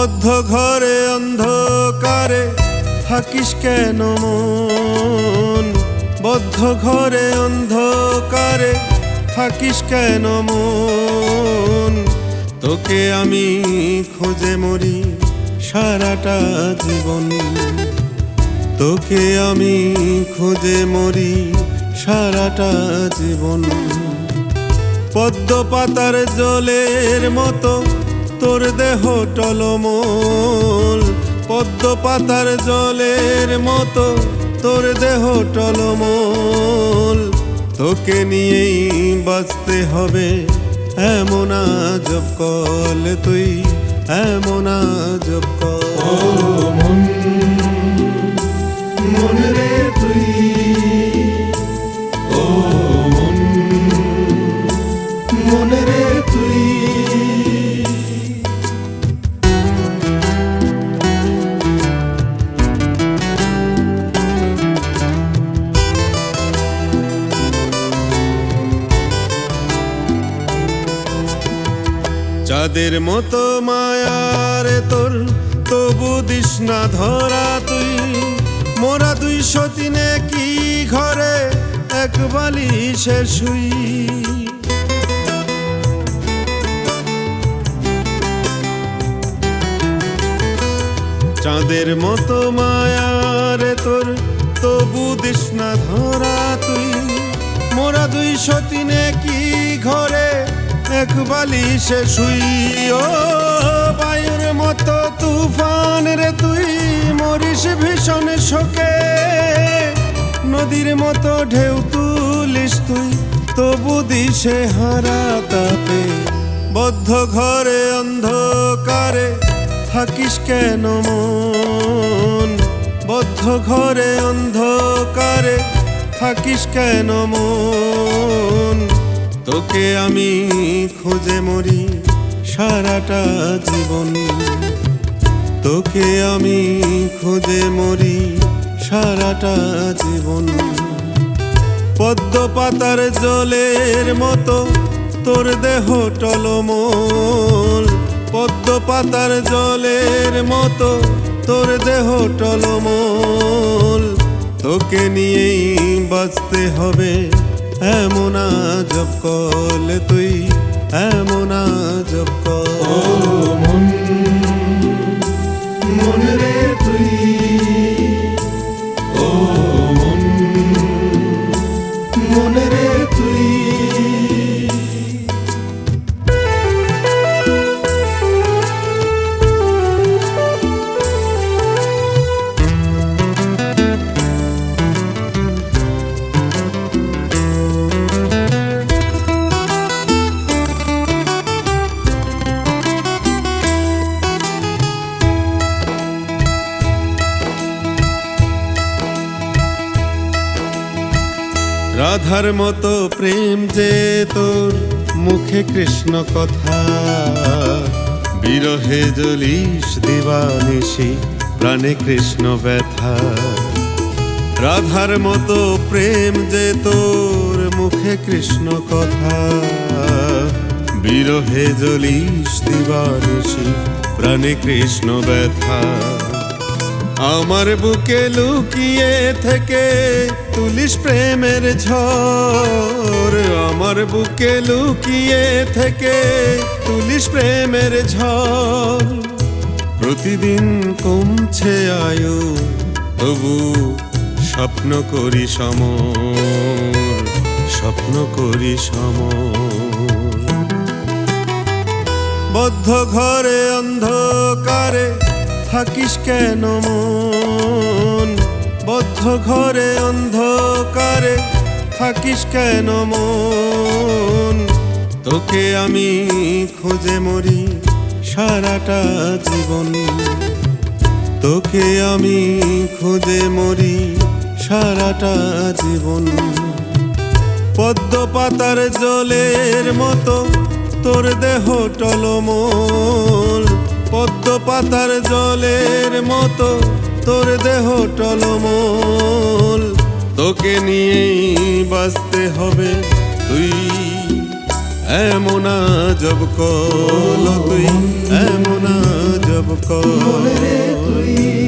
বদ্ধ ঘরে অন্ধকারে থাকিস কেন মন? বদ্ধ ঘরে অন্ধকারে থাকিস কেন মন? তোকে আমি খুঁজে মরি সারাটা জীবন। তোকে আমি খুঁজে মরি সারাটা জীবন। পদ্ম পাতার জলের মতো তোর দেহ টলমল। পদ্ম পাতার জলের মতো তোর দেহ টলমল। তোকে নিয়েই বাঁচতে হবে এমন আজব কল তুই, এমন আজব কল। মন রে তুই, ও মন, মন রে তুই। চাঁদের মতো মায়ার তোর, তবু দিস না ধরা তুই। মোরা দুই সতীনে কি ঘরে এক বালিশে শুই। চাঁদের মতো মায়ার তোর, তবু দিস না ধরা তুই। মোরা দুই সতীনে কি ঘরে এক বালিশে শুই। ও বায়ুর মতো তুফান রে তুই, মরিস ভীষণ শোকে। নদীর মতো ঢেউ তুলিস তুই, তবু দিশে হারা তাপে। বদ্ধ ঘরে অন্ধকারে থাকিস কেন মন? বদ্ধ ঘরে অন্ধকারে থাকিস কেন মন? তোকে আমি খুঁজে মরি সারাটা জীবন। তোকে আমি খুঁজে মরি সারাটা জীবন। পদ্ম পাতার জলের মতো তোর দেহ টলমল। পদ্ম পাতার জলের মতো তোর দেহ টলমল। তোকে নিয়েই বাঁচতে হবে এমন আজব কল তুই, এমন আজব কল। মন, মন রে তুই, ও মন, মন রে তুই। রাধার মতো প্রেম যে তোর, মুখে কৃষ্ণ কথা। বিরহে জ্বলিস দিবানিশি, প্রাণে কৃষ্ণ ব্যথা। রাধার মতো প্রেম যে তোর, মুখে কৃষ্ণ কথা। বিরহে জ্বলিস দিবানিশি, প্রাণে কৃষ্ণ ব্যথা। আমার বুকে লুকিয়ে থেকে তুলিস প্রেমের ঝড়। আমার বুকে লুকিয়ে থেকে তুলিস প্রেমের ঝড়। প্রতিদিন কমছে আয়ু, তবু স্বপ্ন করি সমর, স্বপ্ন করি সমর। বদ্ধ ঘরে অন্ধকারে থাকিস কেন মন? বদ্ধ ঘরে অন্ধকারে থাকিস কেন মন? তোকে আমি খুঁজে মরি সারাটা জীবন। তোকে আমি খুঁজে মরি সারাটা জীবন। পদ্ম পাতার জলের মতো তোর দেহ টলমল। পদ্ম পাতার জলের মতো তোর দেহ টলমল। তোকে নিয়েই বাঁচতে হবে তুই, এমন আজব কল তুই, এমন আজব কল। তুই